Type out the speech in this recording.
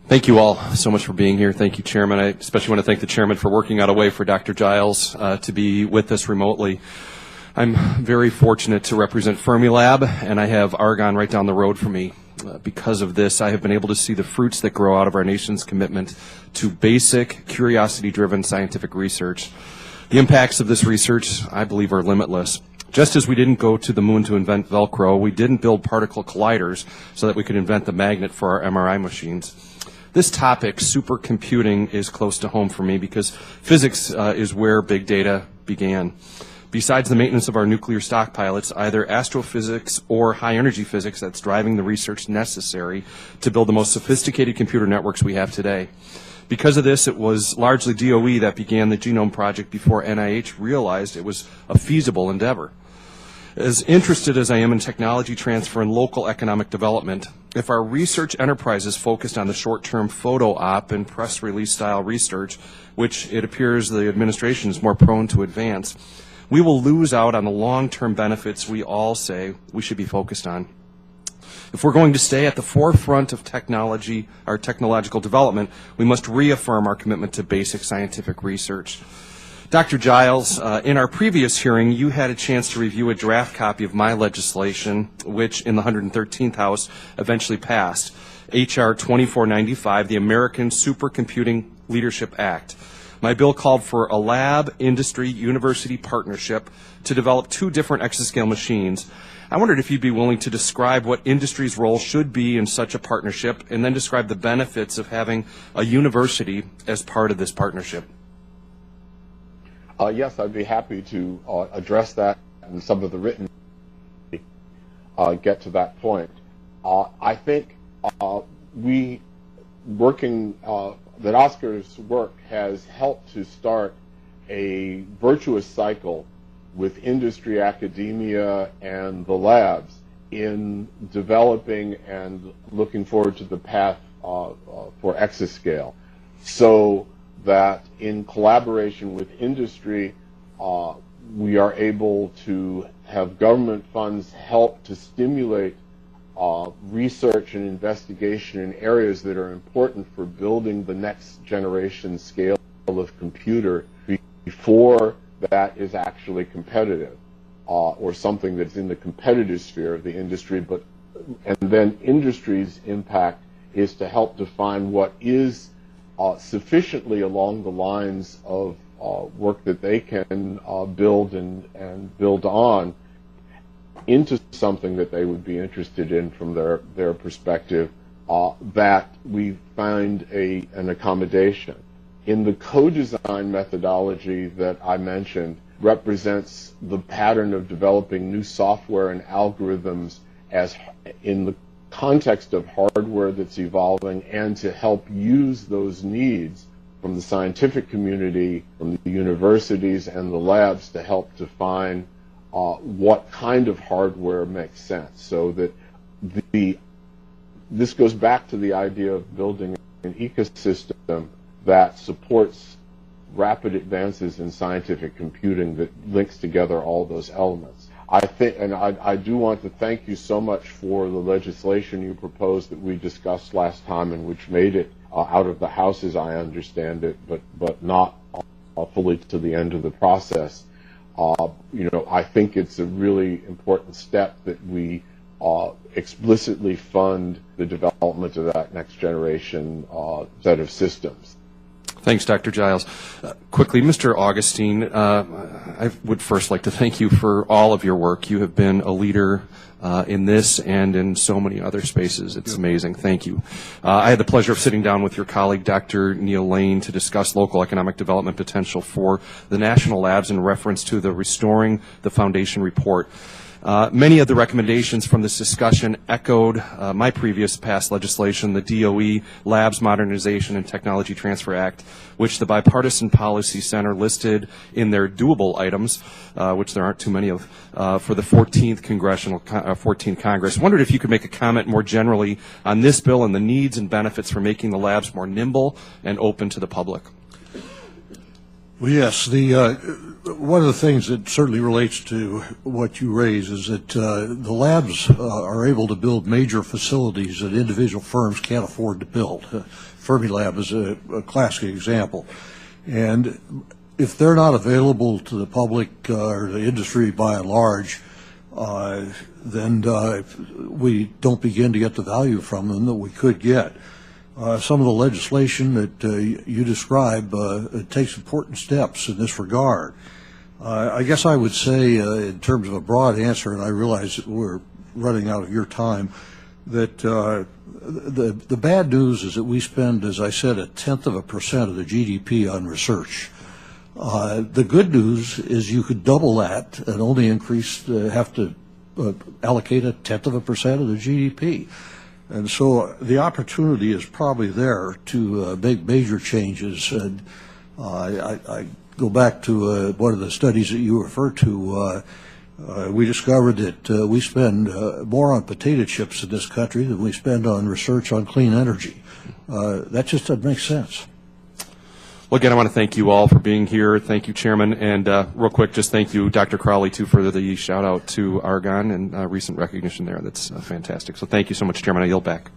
Thank you all so much for being here. Thank you, Chairman. I especially want to thank the Chairman for working out a way for Dr. Giles to be with us remotely. I'm very fortunate to represent Fermilab, and I have Argonne right down the road from me. Because of this, I have been able to see the fruits that grow out of our nation's commitment to basic, curiosity-driven scientific research. The impacts of this research, I believe, are limitless. Just as we didn't go to the moon to invent Velcro, we didn't build particle colliders so that we could invent the magnet for our MRI machines. This topic, supercomputing, is close to home for me because physics is where big data began. Besides the maintenance of our nuclear stockpile, it's either astrophysics or high-energy physics that's driving the research necessary to build the most sophisticated computer networks we have today. Because of this, it was largely DOE that began the Genome Project before NIH realized it was a feasible endeavor. As interested as I am in technology transfer and local economic development, if our research enterprise is focused on the short-term photo op and press release style research, which it appears the administration is more prone to advance, we will lose out on the long-term benefits we all say we should be focused on. If we're going to stay at the forefront of technology, our technological development, we must reaffirm our commitment to basic scientific research. Dr. Giles, in our previous hearing, you had a chance to review a draft copy of my legislation, which in the 113th House eventually passed, H.R. 2495, the American Supercomputing Leadership Act. My bill called for a lab-industry-university partnership to develop 2 different exascale machines. I wondered if you'd be willing to describe what industry's role should be in such a partnership, and then describe the benefits of having a university as part of this partnership. Yes, I'd be happy to address that and some of the written get to that point. I think that Oscar's work has helped to start a virtuous cycle with industry, academia, and the labs in developing and looking forward to the path for exascale. So that in collaboration with industry, we are able to have government funds help to stimulate research and investigation in areas that are important for building the next generation scale of computer before that is actually competitive or something that's in the competitive sphere of the industry. And then industry's impact is to help define what is sufficiently along the lines of work that they can build and build on into something that they would be interested in from their perspective, that we find an accommodation. In the co-design methodology that I mentioned represents the pattern of developing new software and algorithms as in the context of hardware that's evolving, and to help use those needs from the scientific community, from the universities and the labs to help define what kind of hardware makes sense. So that this goes back to the idea of building an ecosystem that supports rapid advances in scientific computing that links together all those elements. I think, and I do want to thank you so much for the legislation you proposed that we discussed last time, and which made it out of the House, as I understand it, but not fully to the end of the process. I think it's a really important step that we explicitly fund the development of that next generation set of systems. Thanks, Dr. Giles. Quickly, Mr. Augustine, I would first like to thank you for all of your work. You have been a leader in this and in so many other spaces. It's amazing. Thank you. I had the pleasure of sitting down with your colleague, Dr. Neil Lane, to discuss local economic development potential for the national labs in reference to the Restoring the Foundation report. Many of the recommendations from this discussion echoed my previous past legislation, the DOE Labs Modernization and Technology Transfer Act, which the Bipartisan Policy Center listed in their doable items, which there aren't too many of, for the 14th Congress. Wondered if you could make a comment more generally on this bill and the needs and benefits for making the labs more nimble and open to the public. Well, yes, one of the things that certainly relates to what you raise is that the labs are able to build major facilities that individual firms can't afford to build. Fermilab is a classic example. And if they're not available to the public or the industry by and large, then we don't begin to get the value from them that we could get. Some of the legislation that you describe takes important steps in this regard. I guess I would say, in terms of a broad answer, and I realize that we're running out of your time, that the bad news is that we spend, as I said, 0.1% of the GDP on research. The good news is you could double that and only have to allocate 0.1% of the GDP. And so the opportunity is probably there to make major changes. And I go back to one of the studies that you referred to. We discovered that we spend more on potato chips in this country than we spend on research on clean energy. That just doesn't make sense. Well, again, I want to thank you all for being here. Thank you, Chairman. And real quick, just thank you, Dr. Crowley, too, for the shout-out to Argonne and recent recognition there. That's fantastic. So thank you so much, Chairman. I yield back.